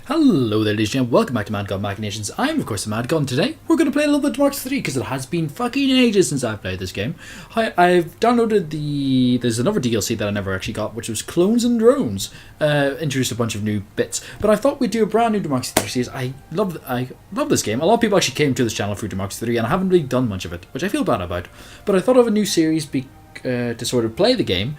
Hello there, ladies and gentlemen. Welcome back to MadgodMachinations. I'm, of course, the Madgod, and today we're going to play a little bit of Democracy 3 because it has been fucking ages since I've played this game. I've downloaded there's another DLC that I never actually got, which was Clones and Drones. Introduced a bunch of new bits, but I thought we'd do a brand new Democracy 3 series. I love this game. A lot of people actually came to this channel through Democracy 3, and I haven't really done much of it, which I feel bad about. But I thought of a new series to sort of play the game,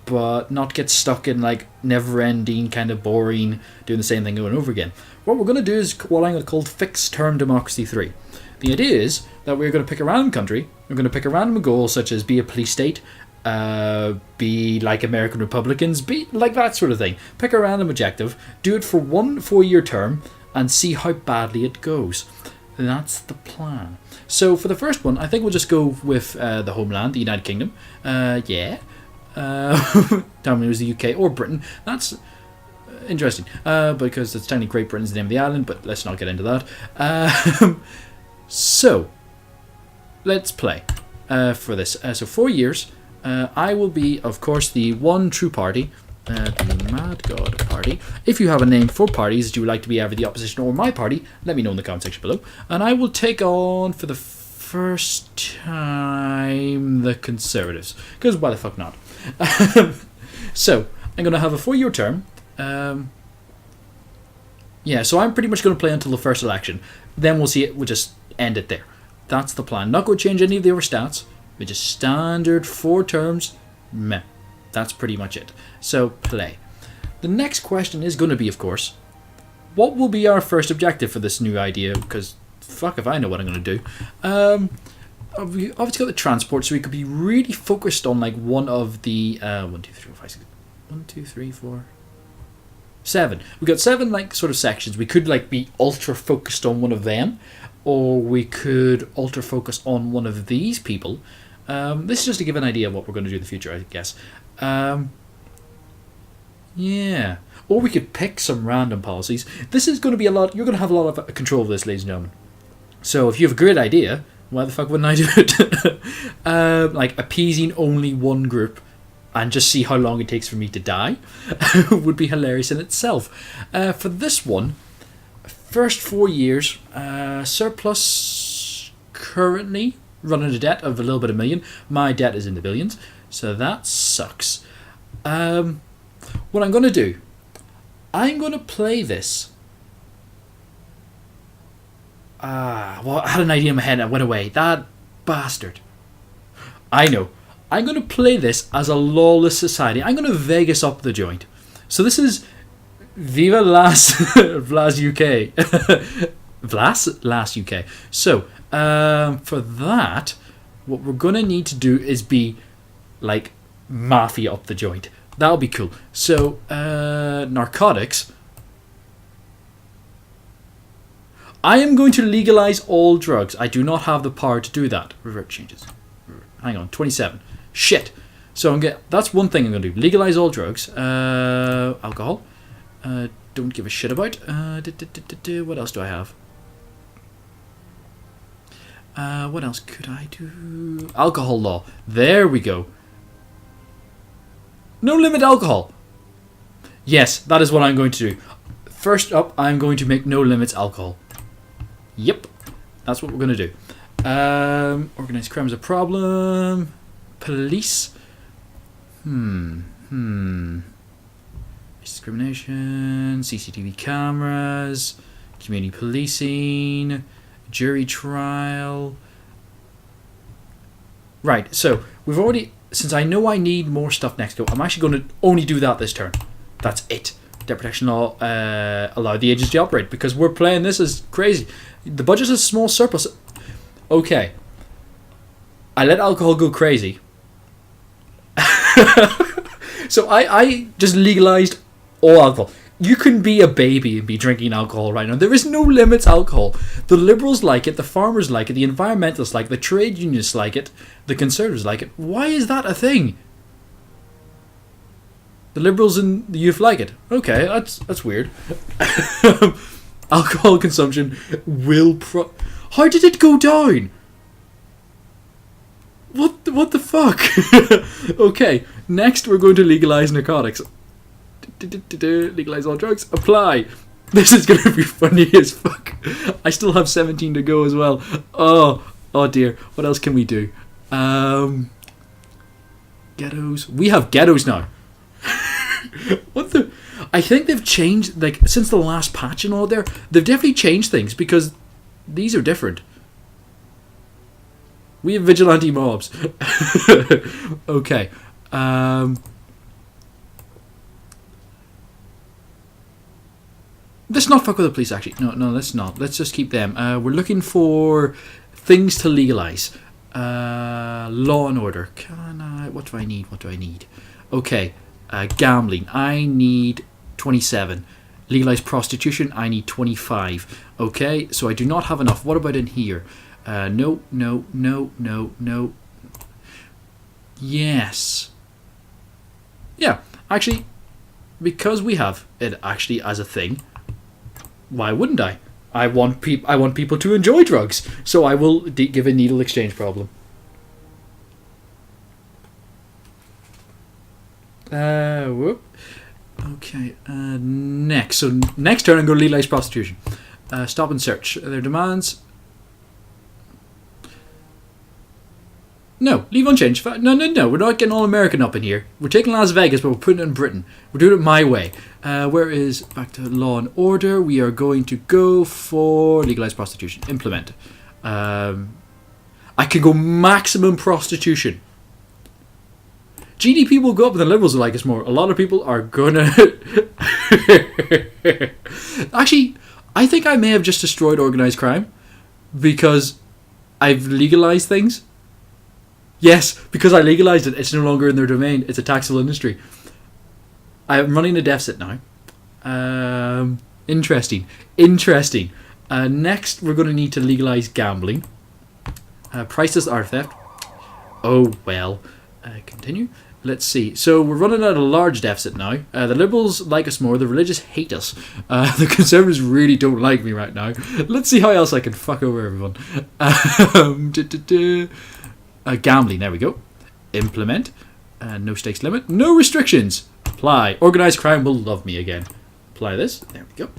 but not get stuck in like never-ending, kind of boring, doing the same thing over and over again. What we're going to do is what I'm going to call fixed-term Democracy 3. The idea is that we're going to pick a random country, we're going to pick a random goal, such as be a police state, be like American Republicans, be like that sort of thing. Pick a random objective, do it for 1 4-year term, and see how badly it goes. That's the plan. So for the first one, I think we'll just go with the homeland, the United Kingdom. Tell me it was the UK or Britain. That's interesting, because it's technically Great Britain's the name of the island, but let's not get into that. So, let's play for this. So 4 years, I will be, of course, the one true party, the Madgod party. If you have a name for parties that you would like to be either the opposition or my party, let me know in the comment section below. And I will take on, for the first time, the Conservatives. Because why the fuck not? So, I'm going to have a 4-year term. Yeah, so I'm pretty much going to play until the first election. Then we'll see it, we'll just end it there. That's the plan. Not going to change any of the other stats. We're just standard 4 terms. Meh. That's pretty much it. So, play. The next question is going to be, of course, what will be our first objective for this new idea? Because, fuck if I know what I'm going to do. We've obviously got the transport, so we could be really focused on like one of the 1, 2, 3, 4, 5, 6, 1, 2, 3, 4, 7. We've got 7 like sort of sections. We could like be ultra focused on one of them, or we could ultra focus on one of these people. This is just to give an idea of what we're going to do in the future, I guess. Yeah. Or we could pick some random policies. This is going to be a lot. You're going to have a lot of control of this, ladies and gentlemen. So if you have a great idea, why the fuck wouldn't I do it? Like appeasing only one group and just see how long it takes for me to die would be hilarious in itself. For this one, first 4 years, surplus currently running a debt of a little bit of million. My debt is in the billions, so that sucks. What I'm going to do, I'm going to play this. Well, I had an idea in my head and it went away. That bastard. I know. I'm going to play this as a lawless society. I'm going to Vegas up the joint. So this is Viva Vlas UK. Vlas UK. So, for that, what we're going to need to do is be, like, mafia up the joint. That'll be cool. So, narcotics. I am going to legalize all drugs. I do not have the power to do that. Revert changes. Hang on, 27. Shit. So that's one thing I'm going to do. Legalize all drugs. Alcohol. Don't give a shit about. What else do I have? What else could I do? Alcohol law. There we go. No limit alcohol. Yes, that is what I'm going to do. First up, I'm going to make no limits alcohol. Yep, that's what we're going to do. Organized crime is a problem. Police. Discrimination. CCTV cameras. Community policing. Jury trial. Right, so we've already... Since I know I need more stuff next go, I'm actually going to only do that this turn. That's it. Debt protection law allow the agency to operate because we're playing this as crazy. The budget's a small surplus. Okay. I let alcohol go crazy. So I just legalized all alcohol. You can be a baby and be drinking alcohol right now. There is no limits alcohol. The liberals like it, the farmers like it, the environmentalists like it, the trade unionists like it, the conservatives like it. Why is that a thing? The liberals and the youth like it. Okay, that's weird. Alcohol consumption will How did it go down? What the fuck? Okay, next we're going to legalize narcotics. Legalize all drugs. Apply. This is gonna be funny as fuck. I still have 17 to go as well. Oh dear. What else can we do? Ghettos. We have ghettos now. What the? I think they've changed, like, since the last patch and all there. They've definitely changed things because these are different. We have vigilante mobs. Okay. Let's not fuck with the police, actually. No, let's not. Let's just keep them. We're looking for things to legalize. Law and order. What do I need? Okay. Gambling. I need 27. Legalize prostitution. I need 25. Okay, so I do not have enough. What about in here? No. Yes. Yeah, actually, because we have it actually as a thing, why wouldn't I? I want people to enjoy drugs, so I will give a needle exchange problem. Whoop. Okay. Next. So next turn, I'm going to legalize prostitution. Stop and search. Their demands. No, leave unchanged. No. We're not getting all American up in here. We're taking Las Vegas, but we're putting it in Britain. We're doing it my way. Where is back to law and order? We are going to go for legalized prostitution. Implement. I can go maximum prostitution. GDP will go up, and the Liberals will like us more. A lot of people are gonna. Actually, I think I may have just destroyed organised crime because I've legalized things. Yes, because I legalized it, it's no longer in their domain. It's a taxable industry. I'm running a deficit now. Interesting. Next, we're going to need to legalize gambling. Priceless art theft. Oh, well. Continue. Let's see. So we're running at a large deficit now. The Liberals like us more. The religious hate us. The Conservatives really don't like me right now. Let's see how else I can fuck over everyone. Gambling, there we go. Implement. No stakes limit. No restrictions. Apply. Organised crime will love me again. Apply this. There we go.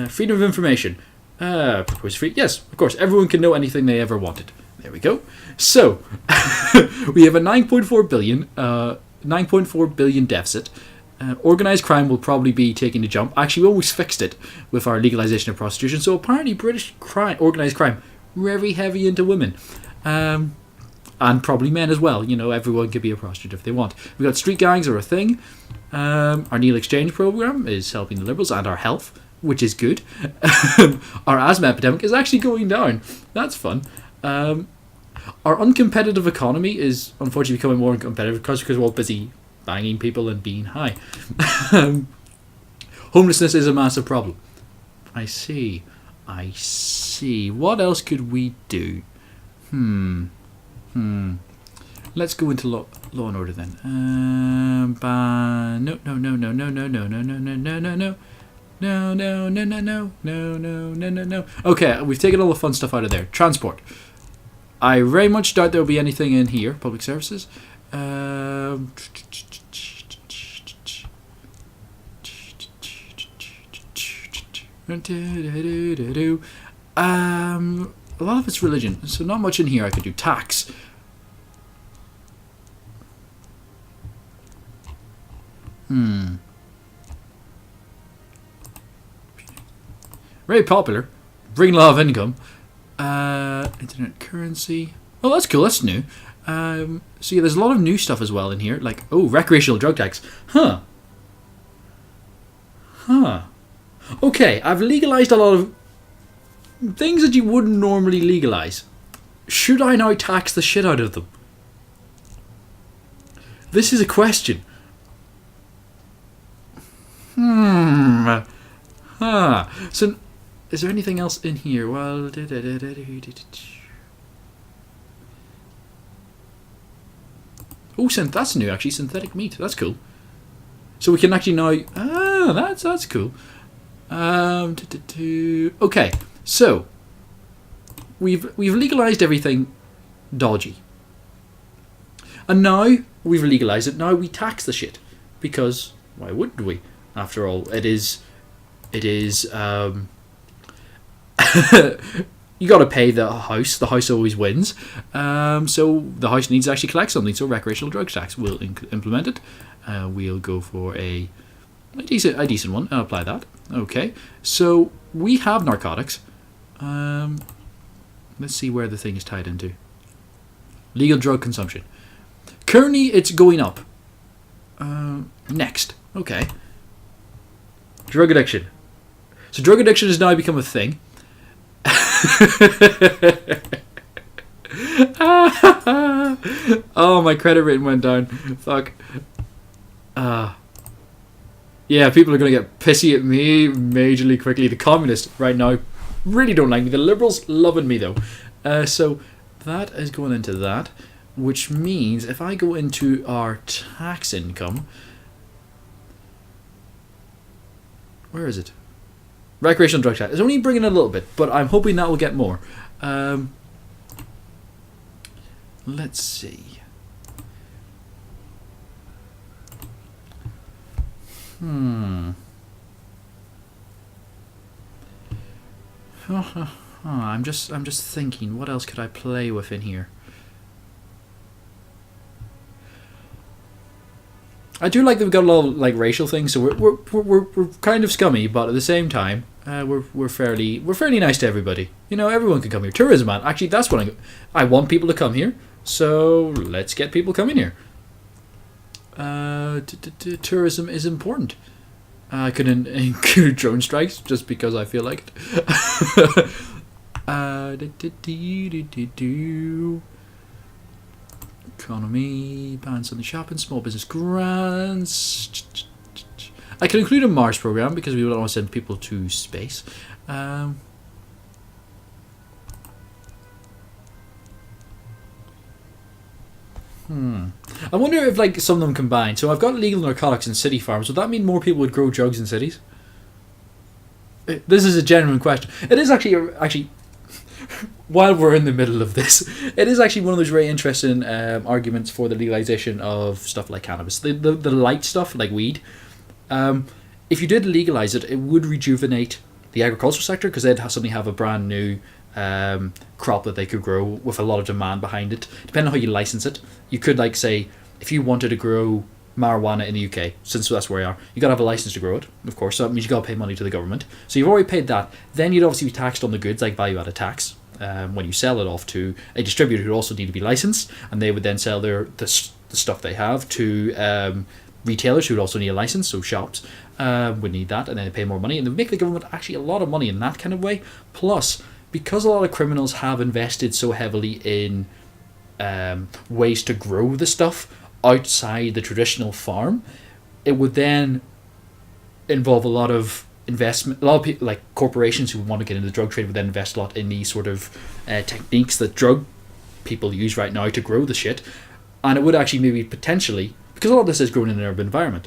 Freedom of information. Propose free. Yes, of course. Everyone can know anything they ever wanted. There we go. So, we have a 9.4 billion deficit. Organised crime will probably be taking a jump. Actually, we almost fixed it with our legalisation of prostitution. So apparently British organised crime, very heavy into women. And probably men as well. You know, everyone could be a prostitute if they want. We've got street gangs are a thing. Our Neil Exchange program is helping the Liberals and our health, which is good. Our asthma epidemic is actually going down. That's fun. Our uncompetitive economy is unfortunately becoming more uncompetitive because we're all busy banging people and being high. Homelessness is a massive problem. I see. What else could we do? Let's go into law and order then. No. Okay, we've taken all the fun stuff out of there. Transport. I very much doubt there will be anything in here. Public services. A lot of it's religion, so not much in here I could do. Tax. Very popular. Bring law of income. Internet currency. Oh, that's cool. That's new. So yeah, there's a lot of new stuff as well in here. Like, recreational drug tax. Okay, I've legalized a lot of things that you wouldn't normally legalize. Should I now tax the shit out of them? This is a question. So, is there anything else in here? Well, that's new actually. Synthetic meat. That's cool. So we can actually now. That's cool. Okay, so we've legalized everything dodgy, and now we've legalized it. Now we tax the shit because why wouldn't we? After all, it is. You got to pay the house. The house always wins. So the house needs to actually collect something. So recreational drug tax will implement it. We'll go for a decent one and apply that. Okay. So we have narcotics. Let's see where the thing is tied into. Legal drug consumption. Currently, it's going up. Next. Okay. Drug addiction. So drug addiction has now become a thing. Oh, my credit rating went down. Fuck. Yeah, people are going to get pissy at me majorly quickly. The communists right now really don't like me. The liberals loving me though. So that is going into that, which means if I go into our tax income, where is it? Recreational drug tax. It's only bringing in a little bit, but I'm hoping that will get more. Let's see. I'm just thinking, what else could I play with in here? I do like that we've got a lot of like racial things, so we're kind of scummy, but at the same time, we're fairly nice to everybody. You know, everyone can come here. Tourism, man. Actually, that's what I want people to come here. So let's get people coming here. Tourism is important. I couldn't include drone strikes just because I feel like it. Economy, bans on the shopping, small business grants. I can include a Mars program because we don't want to send people to space. I wonder if like some of them combine. So I've got legal narcotics in city farms. Would that mean more people would grow drugs in cities? This is a genuine question. It is actually. While we're in the middle of this, it is actually one of those very interesting arguments for the legalization of stuff like cannabis. The light stuff, like weed. If you did legalize it, it would rejuvenate the agricultural sector because they'd suddenly have a brand new crop that they could grow with a lot of demand behind it. Depending on how you license it, you could like say, if you wanted to grow marijuana in the UK, since that's where we are, you got to have a license to grow it, of course, so that means you got to pay money to the government. So you've already paid that. Then you'd obviously be taxed on the goods, like value-added tax, when you sell it off to a distributor who also need to be licensed, and they would then sell the stuff they have to retailers who would also need a license, so shops would need that, and then they pay more money, and they make the government actually a lot of money in that kind of way. Plus, because a lot of criminals have invested so heavily in ways to grow the stuff outside the traditional farm, it would then involve a lot of investment. A lot of people, like corporations who want to get into the drug trade, would then invest a lot in these sort of techniques that drug people use right now to grow the shit. And it would actually maybe potentially, because a lot of this is grown in an urban environment.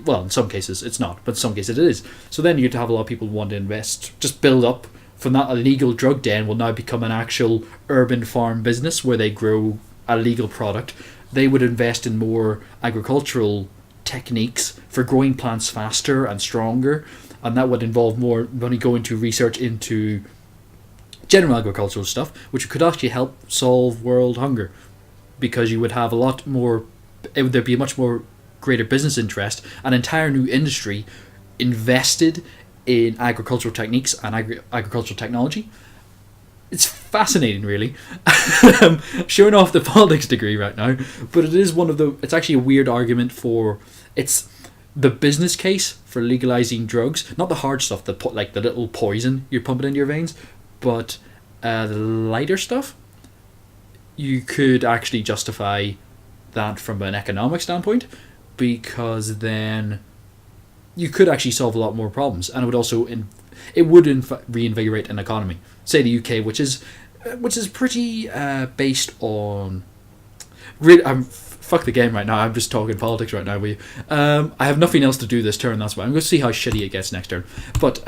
Well, in some cases it's not, but in some cases it is. So then you'd have a lot of people who want to invest, just build up from that illegal drug den will now become an actual urban farm business where they grow a legal product. They would invest in more agricultural techniques for growing plants faster and stronger, and that would involve more money going to research into general agricultural stuff, which could actually help solve world hunger, because you would have a lot more, there'd be a much more greater business interest, an entire new industry invested in agricultural techniques and agricultural technology. It's fascinating, really. I'm showing off the politics degree right now, but it is it's actually a weird argument for, it's the business case for legalizing drugs, not the hard stuff, like the little poison you're pumping into your veins, but the lighter stuff. You could actually justify that from an economic standpoint, because then you could actually solve a lot more problems, and it would also reinvigorate an economy. Say the UK, which is pretty based on. Fuck the game right now. I'm just talking politics right now. I have nothing else to do this turn. That's why I'm going to see how shitty it gets next turn. But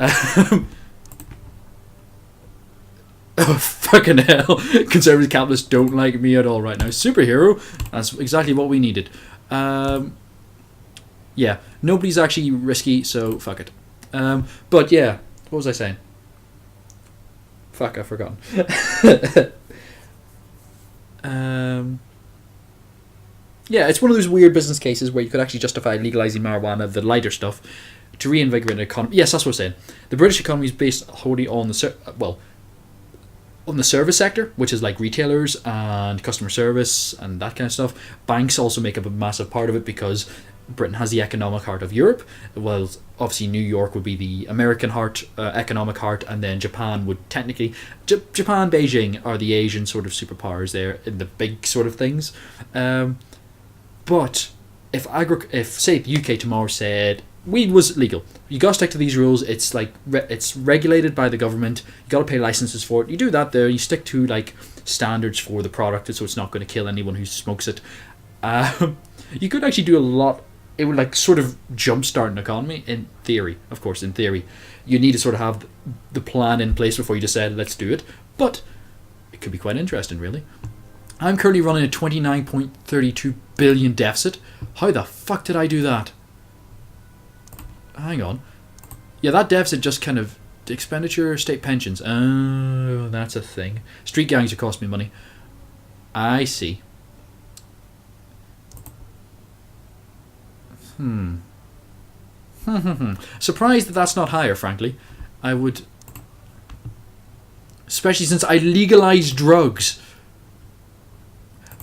oh, fucking hell! Conservative capitalists don't like me at all right now. Superhero. That's exactly what we needed. Yeah, nobody's actually risky, so fuck it. But yeah, what was I saying? Fuck, I've forgotten. Yeah, it's one of those weird business cases where you could actually justify legalizing marijuana, the lighter stuff, to reinvigorate an economy. Yes, that's what I'm saying. The British economy is based wholly on on the service sector, which is like retailers and customer service and that kind of stuff. Banks also make up a massive part of it because Britain has the economic heart of Europe. Well, obviously New York would be the American heart, economic heart, and then Japan would technically... Japan, Beijing are the Asian sort of superpowers there in the big sort of things. But if say the UK tomorrow said weed was legal, you got to stick to these rules. It's like it's regulated by the government. You got to pay licenses for it. You do that there. You stick to like standards for the product, so it's not going to kill anyone who smokes it. You could actually do a lot. It would like sort of jumpstart an economy in theory. Of course, in theory, you need to sort of have the plan in place before you decide let's do it. But it could be quite interesting, really. I'm currently running a 29.32 billion deficit. How the fuck did I do that? Hang on. Yeah, that deficit just kind of... Expenditure, state pensions. Oh, that's a thing. Street gangs are costing me money. I see. Surprised that that's not higher, frankly. I would... Especially since I legalized drugs.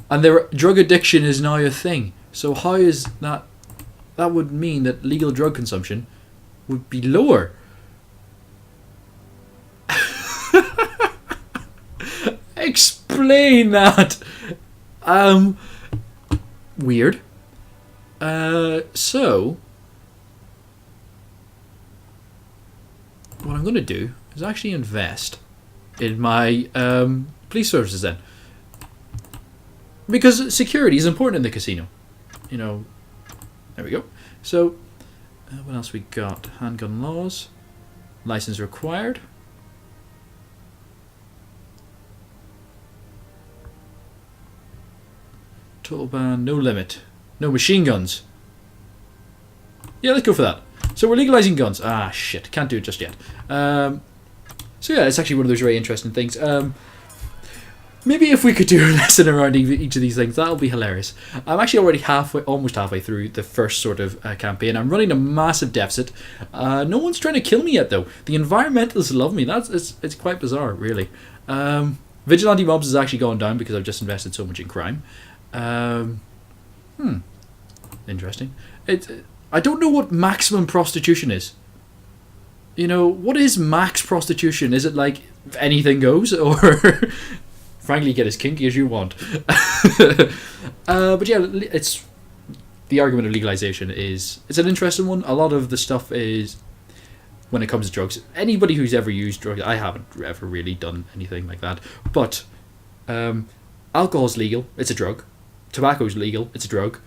And drug addiction is now a thing. So how is that... That would mean that legal drug consumption would be lower. Explain that. Weird. So... What I'm going to do is actually invest in my police services then. Because security is important in the casino. You know, there we go. So, what else we got? Handgun laws. License required. Total ban, no limit. No machine guns. Yeah, let's go for that. So we're legalizing guns. Ah, shit. Can't do it just yet. So yeah, it's actually one of those very interesting things. Maybe if we could do a lesson around each of these things, that'll be hilarious. I'm actually already almost halfway through the first sort of campaign. I'm running a massive deficit. No one's trying to kill me yet, though. The environmentalists love me. It's quite bizarre, really. Vigilante mobs has actually gone down because I've just invested so much in crime. Interesting. I don't know what maximum prostitution is. You know, what is max prostitution? Is it like anything goes, or frankly get as kinky as you want? But yeah, it's the argument of legalization it's an interesting one. A lot of the stuff is when it comes to drugs. Anybody who's ever used drugs, I haven't ever really done anything like that. But alcohol's legal. It's a drug. Tobacco's legal. It's a drug.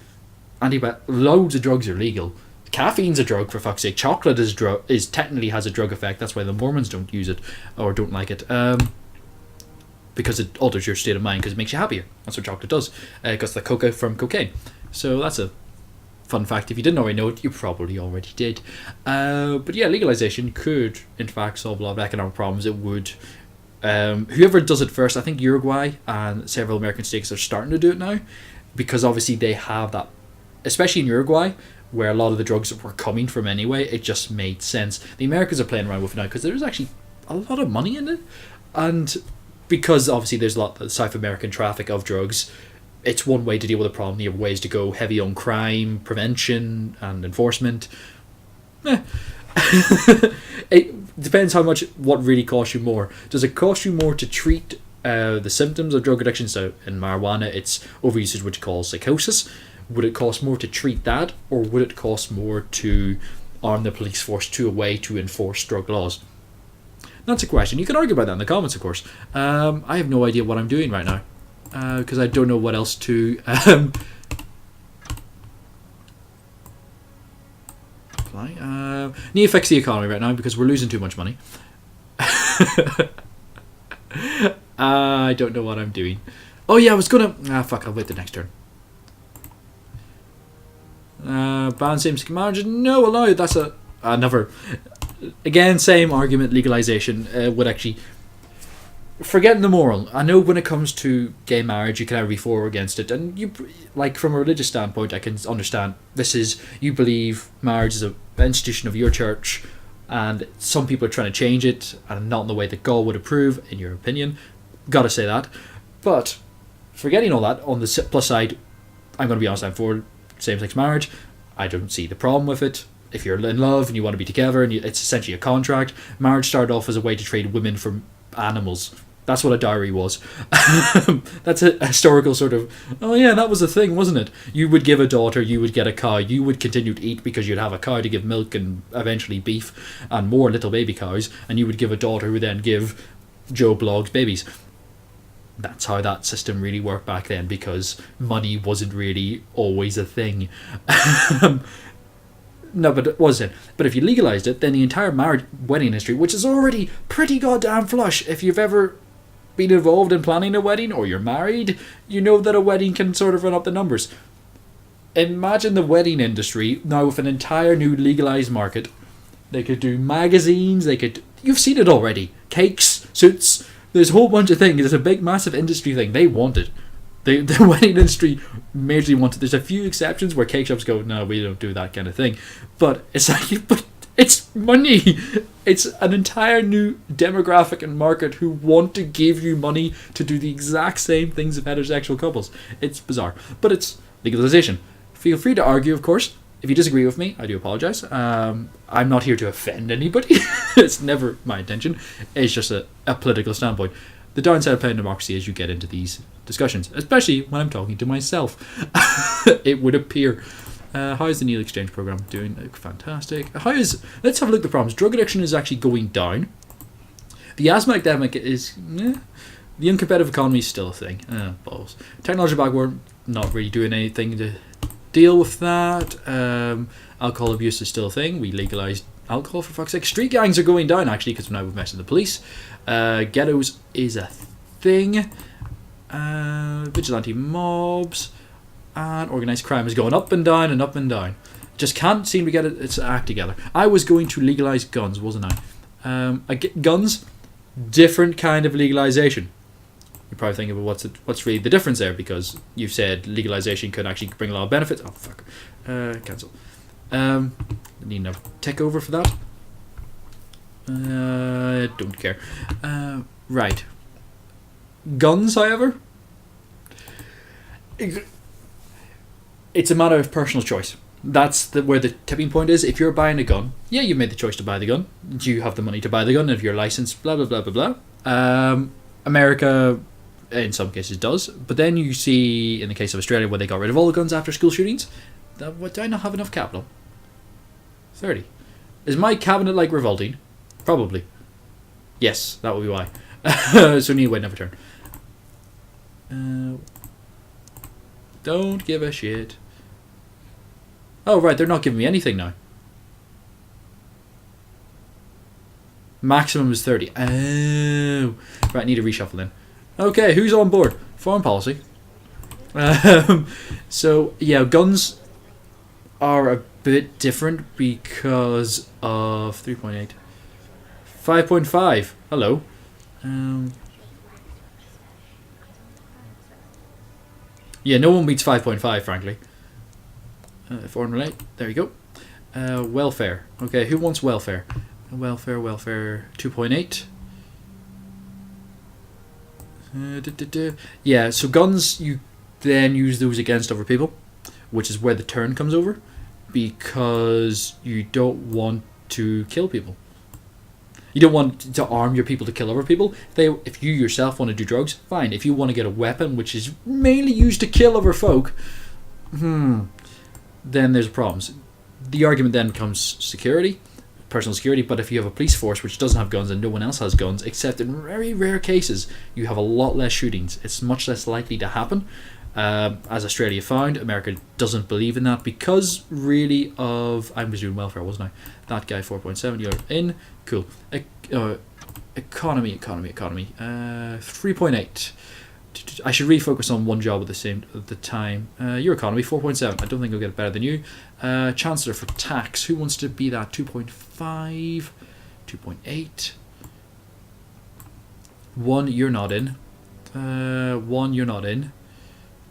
Loads of drugs are legal. Caffeine's a drug, for fuck's sake. Chocolate is technically has a drug effect. That's why the Mormons don't use it or don't like it. Because it alters your state of mind because it makes you happier. That's what chocolate does. It gets the coca from cocaine. So that's a fun fact. If you didn't already know it, you probably already did. But yeah, legalization could in fact solve a lot of economic problems. It would. Whoever does it first, I think Uruguay and several American states are starting to do it now, because obviously they have that, especially in Uruguay, where a lot of the drugs were coming from anyway. It just made sense. The Americans are playing around with it now because there's actually a lot of money in it, and because obviously there's a lot of South American traffic of drugs, it's one way to deal with the problem. The other way is to go heavy on crime prevention and enforcement. It depends what really costs you more. Does it cost you more to treat the symptoms of drug addiction? So in marijuana, it's overusage, which causes psychosis. Would it cost more to treat that, or would it cost more to arm the police force to a way to enforce drug laws? That's a question. You can argue about that in the comments, of course. I have no idea what I'm doing right now, because I don't know what else to apply. Need to fix the economy right now because we're losing too much money. I don't know what I'm doing. Oh yeah, I was gonna... fuck, I'll wait the next turn. Ban same-sex marriage? No, allow. That's another. Again, same argument. Legalization would actually. Forgetting the moral, I know when it comes to gay marriage, you can either be for or against it, and you like from a religious standpoint, I can understand. This is you believe marriage is an institution of your church, and some people are trying to change it, and not in the way that God would approve, in your opinion. Gotta say that, but forgetting all that, on the plus side, I'm going to be honest, I'm for same-sex marriage. I don't see the problem with it. If you're in love and you want to be together, and it's essentially a contract, marriage started off as a way to trade women for animals. That's what a dowry was. That's a historical sort of, oh yeah, that was a thing, wasn't it? You would give a daughter, you would get a cow, you would continue to eat because you'd have a cow to give milk and eventually beef and more little baby cows, and you would give a daughter who would then give Joe Blogs babies. That's how that system really worked back then, because money wasn't really always a thing. No, but it wasn't. But if you legalized it, then the entire marriage wedding industry, which is already pretty goddamn flush, if you've ever been involved in planning a wedding or you're married, you know that a wedding can sort of run up the numbers. Imagine the wedding industry now with an entire new legalized market. They could do magazines, you've seen it already. Cakes, suits, there's a whole bunch of things. It's a big massive industry thing. They want it. The wedding industry majorly wants it. There's a few exceptions where cake shops go, no, we don't do that kind of thing. But it's like, but it's money. It's an entire new demographic and market who want to give you money to do the exact same things as heterosexual couples. It's bizarre. But it's legalization. Feel free to argue, of course. If you disagree with me, I do apologise. I'm not here to offend anybody. It's never my intention. It's just a political standpoint. The downside of playing democracy is you get into these discussions, especially when I'm talking to myself. It would appear. How is the Neil Exchange program doing? Fantastic. Let's have a look at the problems. Drug addiction is actually going down. The asthma epidemic is... the uncompetitive economy is still a thing. Balls. Technology backward, not really doing anything to deal with that. Alcohol abuse is still a thing. We legalised alcohol, for fuck's sake. Street gangs are going down, actually, because now we've messed with the police. Ghettos is a thing. Vigilante mobs. And organised crime is going up and down and up and down. Just can't seem to get its act together. I was going to legalise guns, wasn't I? Guns, different kind of legalisation. You're probably thinking, well, what's really the difference there? Because you've said legalisation could actually bring a lot of benefits. Oh, fuck. Cancel. Need a tech over for that. Don't care. Right. Guns, however, it's a matter of personal choice. That's where the tipping point is. If you're buying a gun, yeah, you made the choice to buy the gun. You have the money to buy the gun if you're licensed, blah, blah, blah, blah, blah. America, in some cases, does. But then you see, in the case of Australia, where they got rid of all the guns after school shootings, do I not have enough capital? 30. Is my cabinet like revolting? Probably. Yes, that will be why. So need to wait another turn. Don't give a shit. Oh, right, they're not giving me anything now. Maximum is 30. Oh. Right, need a reshuffle then. Okay, who's on board? Foreign policy. So, yeah, guns are a bit different because of 3.8. 5.5. Hello. Yeah, no one beats 5.5, frankly. Foreign relate. There you go. Welfare. Okay, who wants welfare? Welfare 2.8. Yeah, so guns, you then use those against other people, which is where the turn comes over, because you don't want to kill people. You don't want to arm your people to kill other people. If you yourself want to do drugs, fine. If you want to get a weapon which is mainly used to kill other folk, then there's problems. The argument then becomes security, personal security, but if you have a police force which doesn't have guns and no one else has guns, except in very rare cases, you have a lot less shootings. It's much less likely to happen. As Australia found, America doesn't believe in that because really of... I was doing welfare, wasn't I? That guy, 4.7, you're in. Cool. Economy. 3.8. I should refocus on one job at the time. Your economy 4.7. I don't think I'll get better than you. Chancellor for tax. Who wants to be that? 2.5, 2.8. 1. You're not in. 1. You're not in.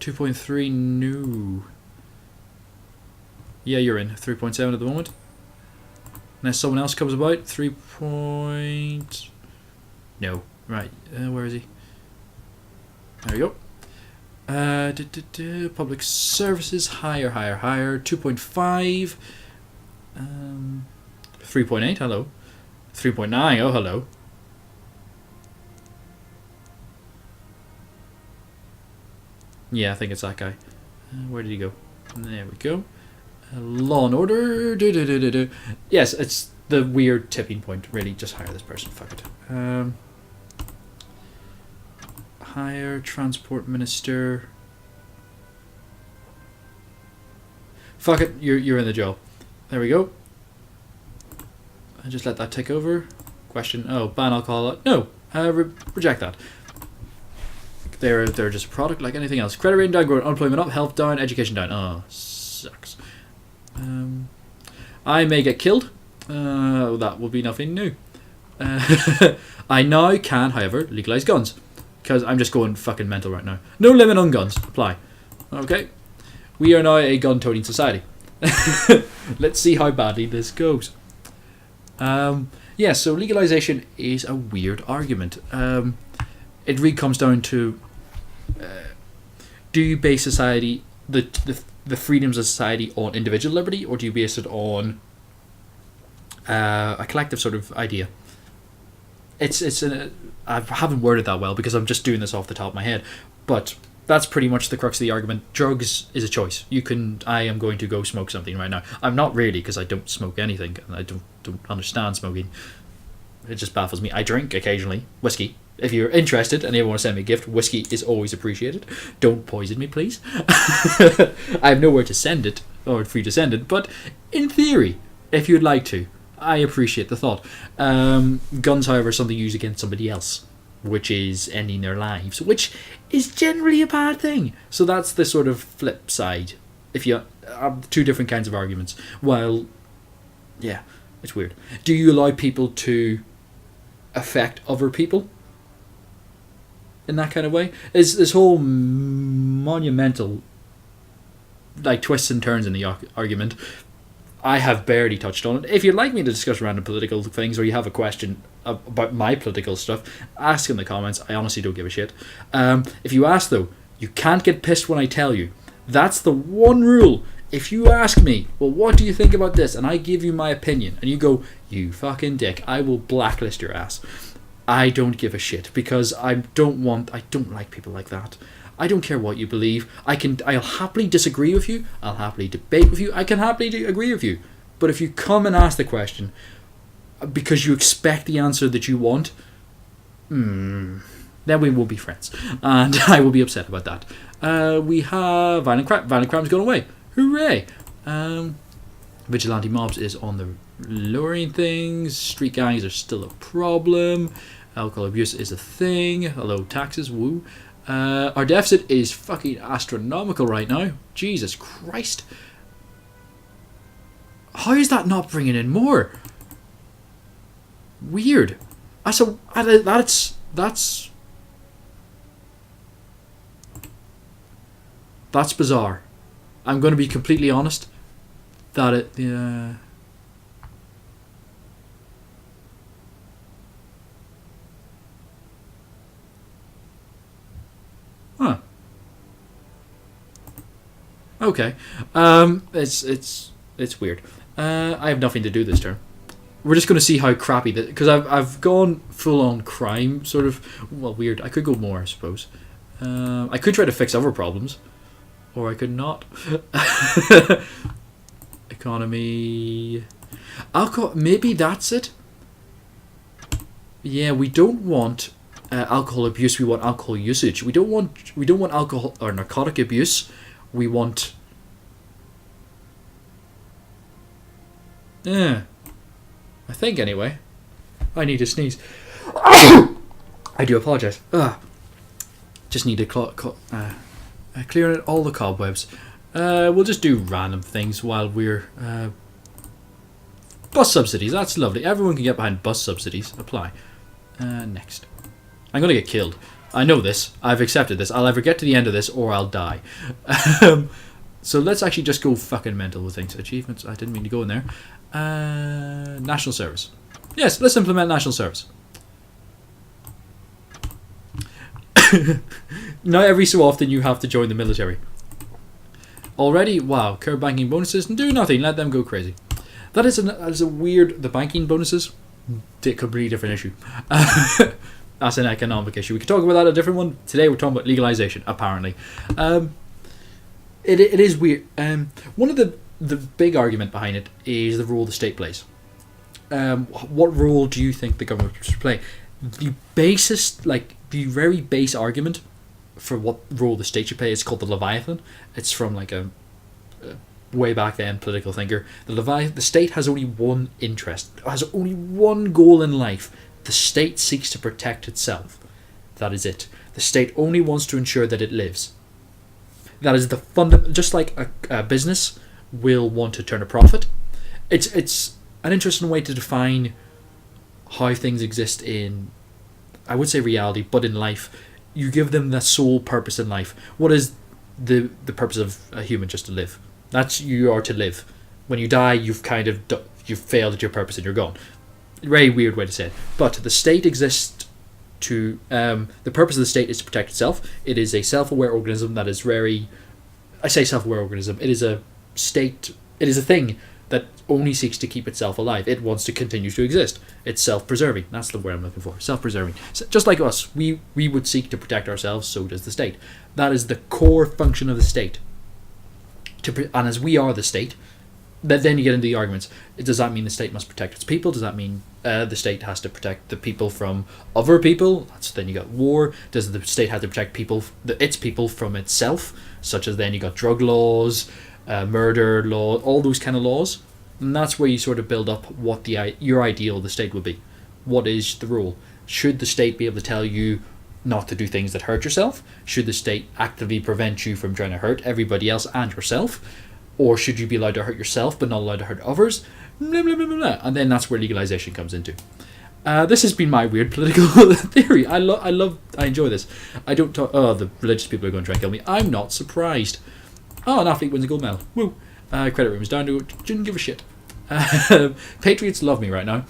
2.3. No. Yeah, you're in. 3.7 at the moment. Unless someone else comes about. 3. No. Right. Where is he? There we go. Public services, higher. 2.5. 3.8, hello. 3.9, oh hello. Yeah, I think it's that guy. Where did he go? There we go. Law and order. Yes, it's the weird tipping point. Really, just hire this person. Fuck it. Hire transport minister. Fuck it, you're in the job. There we go. I just let that take over. Question. Oh, ban alcohol. No, reject that. They're just a product like anything else. Credit rating down, growth, unemployment up, health down, education down. Oh, sucks. I may get killed. That will be nothing new. I now can, however, legalize guns. Because I'm just going fucking mental right now. No limit on guns. Apply. Okay. We are now a gun-toting society. Let's see how badly this goes. Yeah, so legalization is a weird argument. It really comes down to... do you base society, the freedoms of society on individual liberty, or do you base it on a collective sort of idea? I haven't worded that well because I'm just doing this off the top of my head, but that's pretty much the crux of the argument. Drugs is a choice. I am going to go smoke something right now. I'm not really, because I don't smoke anything and I don't understand smoking. It just baffles me. I drink occasionally whiskey. If you're interested and you want to send me a gift, whiskey is always appreciated. Don't poison me, please. I have nowhere to send it, or for you to send it, but in theory, if you'd like to, I appreciate the thought. Guns, however, are something used against somebody else, which is ending their lives, which is generally a bad thing. So that's the sort of flip side. If you have two different kinds of arguments, well, yeah, it's weird. Do you allow people to affect other people in that kind of way? Is this whole monumental, like, twists and turns in the argument? I have barely touched on it. If you'd like me to discuss random political things, or you have a question about my political stuff, ask in the comments. I honestly don't give a shit. If you ask, though, you can't get pissed when I tell you. That's the one rule. If you ask me, well, what do you think about this? And I give you my opinion, and you go, you fucking dick, I will blacklist your ass. I don't give a shit, because I don't like people like that. I don't care what you believe. I'll happily disagree with you. I'll happily debate with you. I can happily agree with you. But if you come and ask the question because you expect the answer that you want, then we won't be friends. And I will be upset about that. We have violent crime. Violent crime's gone away. Hooray! Vigilante mobs is on the lowering things. Street gangs are still a problem. Alcohol abuse is a thing. Hello, taxes. Woo. Our deficit is fucking astronomical right now. Jesus Christ. How is that not bringing in more? Weird. That's bizarre. I'm going to be completely honest. Huh. Okay. It's weird. I have nothing to do this turn. We're just going to see how crappy that, because I've gone full on crime sort of. Well, weird. I could go more, I suppose. I could try to fix other problems, or I could not. Economy, alcohol. Maybe that's it. Yeah, we don't want alcohol abuse. We want alcohol usage. We don't want alcohol or narcotic abuse. We want. Yeah, I think anyway. I need to sneeze. I do apologize. Just need to clear all the cobwebs. We'll just do random things while we're... bus subsidies, that's lovely. Everyone can get behind bus subsidies. Apply. Next. I'm going to get killed. I know this. I've accepted this. I'll either get to the end of this or I'll die. So let's actually just go fucking mental with things. Achievements. I didn't mean to go in there. National service. Yes, let's implement national service. Not every so often you have to join the military. Already? Wow. Curb banking bonuses. Do nothing. Let them go crazy. That is a weird... The banking bonuses? A completely different issue. That's an economic issue. We could talk about that a different one. Today we're talking about legalization, apparently. It is weird. One of the big argument behind it is the role the state plays. What role do you think the government should play? The very base argument for what role the state should play is called the Leviathan. It's from like a way back then political thinker. The state has only one interest, has only one goal in life. The state seeks to protect itself. That is it. The state only wants to ensure that it lives. That is the just like a business will want to turn a profit. It's an interesting way to define how things exist in, I would say reality, but in life. You give them the sole purpose in life. What is the purpose of a human? Just to live. That's you are to live. When you die, you've failed at your purpose and you're gone. Very weird way to say it. But the state exists to... the purpose of the state is to protect itself. It is a self-aware organism that is very... I say self-aware organism. It is a state... It is a thing that only seeks to keep itself alive. It wants to continue to exist. It's self-preserving. That's the word I'm looking for. Self-preserving. So just like us, we would seek to protect ourselves, so does the state. That is the core function of the state. And as we are the state... Then you get into the arguments. Does that mean the state must protect its people? Does that mean the state has to protect the people from other people? Then you got war. Does the state have to protect its people from itself? Such as then you got drug laws, murder law, all those kind of laws. And that's where you sort of build up what your ideal of the state would be. What is the rule? Should the state be able to tell you not to do things that hurt yourself? Should the state actively prevent you from trying to hurt everybody else and yourself? Or should you be allowed to hurt yourself but not allowed to hurt others? Blah, blah, blah, blah, blah. And then that's where legalization comes into. This has been my weird political theory. I enjoy this. I don't talk... Oh, the religious people are going to try and kill me. I'm not surprised. Oh, an athlete wins a gold medal. Woo. Credit room is down to... Didn't give a shit. Patriots love me right now.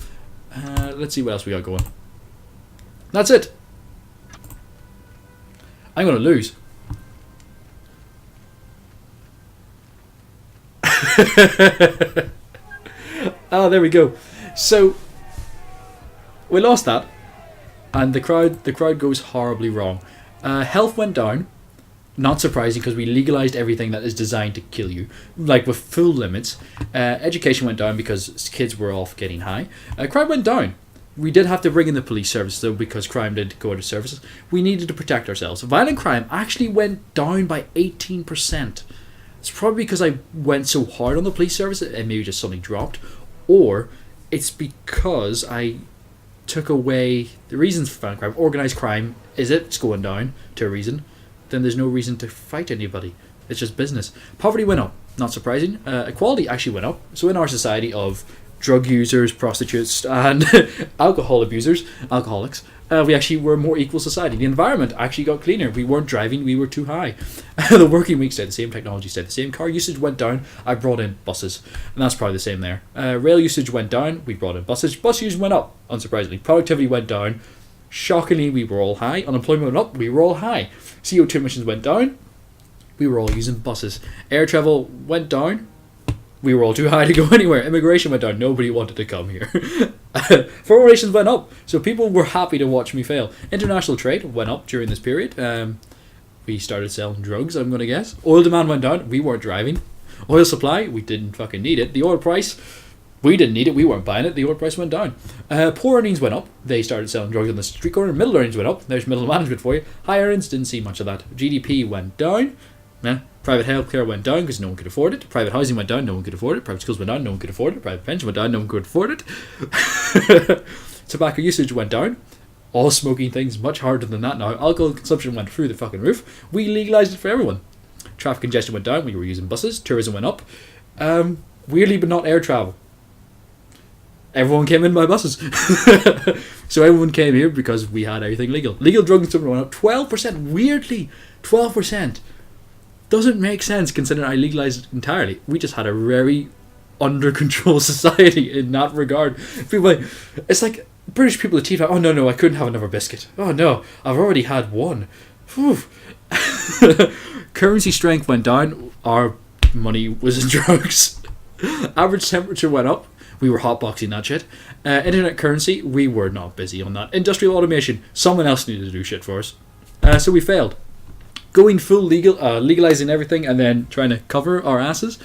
Let's see what else we got going. That's it. I'm going to lose. Oh, there we go. So we lost that, and the crowd goes horribly wrong. Health went down, not surprising because we legalized everything that is designed to kill you, like with full limits. Education went down because kids were all getting high. Crime went down. We did have to bring in the police service though because crime did go out of services. We needed to protect ourselves. Violent crime actually went down by 18%. It's probably because I went so hard on the police service and maybe just suddenly dropped, or it's because I took away the reasons for violent crime. Organised crime, it's going down to a reason, then there's no reason to fight anybody. It's just business. Poverty went up, not surprising. Equality actually went up. So in our society of drug users, prostitutes, and alcohol abusers, alcoholics, we actually were a more equal society. The environment actually got cleaner. We weren't driving, we were too high. The working week stayed the same, technology stayed the same, car usage went down, I brought in buses, and that's probably the same there. Rail usage went down, we brought in buses. Bus usage went up, unsurprisingly. Productivity went down, shockingly we were all high. Unemployment went up, we were all high. CO2 emissions went down, we were all using buses. Air travel went down, we were all too high to go anywhere. Immigration went down. Nobody wanted to come here. Foreign relations went up. So people were happy to watch me fail. International trade went up during this period. We started selling drugs, I'm going to guess. Oil demand went down. We weren't driving. Oil supply, we didn't fucking need it. The oil price, we didn't need it. We weren't buying it. The oil price went down. Poor earnings went up. They started selling drugs on the street corner. Middle earnings went up. There's middle management for you. High earnings, didn't see much of that. GDP went down. Private healthcare went down because no one could afford it. Private housing went down, no one could afford it. Private schools went down, no one could afford it. Private pension went down, no one could afford it. Tobacco usage went down. all smoking things much harder than that now. Alcohol consumption went through the fucking roof. We legalised it for everyone. Traffic congestion went down. We were using buses. Tourism went up. Weirdly, but not air travel. Everyone came in by buses. So everyone came here because we had everything legal. Legal drug consumption went up 12%. Weirdly, 12%. Doesn't make sense considering I legalised it entirely. We just had a very under control society in that regard. People it's like British people achieve, oh no, I couldn't have another biscuit. Oh no, I've already had one. Currency strength went down. Our money was in drugs. Average temperature went up. We were hotboxing that shit. Internet currency, we were not busy on that. Industrial automation, someone else needed to do shit for us. So we failed. Going full legal, legalizing everything and then trying to cover our asses,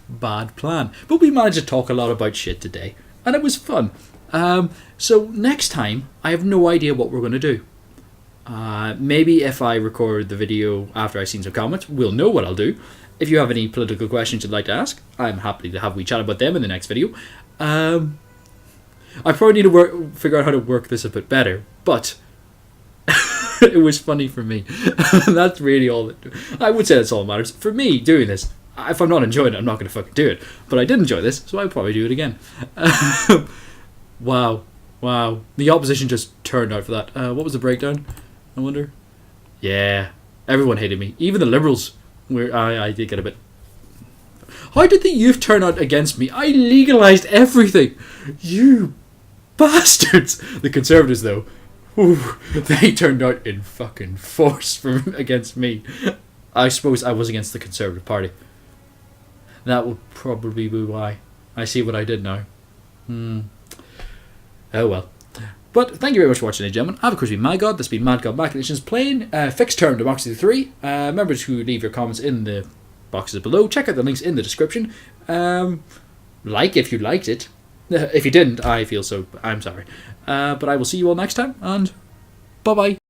bad plan. But we managed to talk a lot about shit today, and it was fun. So next time, I have no idea what we're going to do. Maybe if I record the video after I've seen some comments, we'll know what I'll do. If you have any political questions you'd like to ask, I'm happy to have we chat about them in the next video. I probably need to figure out how to work this a bit better, but it was funny for me. That's really all I would say that's all that matters. For me, doing this, if I'm not enjoying it, I'm not going to fucking do it. But I did enjoy this, so I'll probably do it again. Wow. The opposition just turned out for that. What was the breakdown? I wonder. Yeah, everyone hated me. Even the Liberals. I did get a bit... How did the youth turn out against me? I legalised everything. You bastards. The Conservatives, though, they turned out in fucking force against me. I suppose I was against the Conservative Party. That would probably be why. I see what I did now. Oh well. But thank you very much for watching, ladies and gentlemen. I've of course been Madgod. This has been MadgodMachinations playing fixed term Democracy 3. Remember to leave your comments in the boxes below. Check out the links in the description. Like if you liked it. If you didn't, I'm sorry. But I will see you all next time, and bye bye.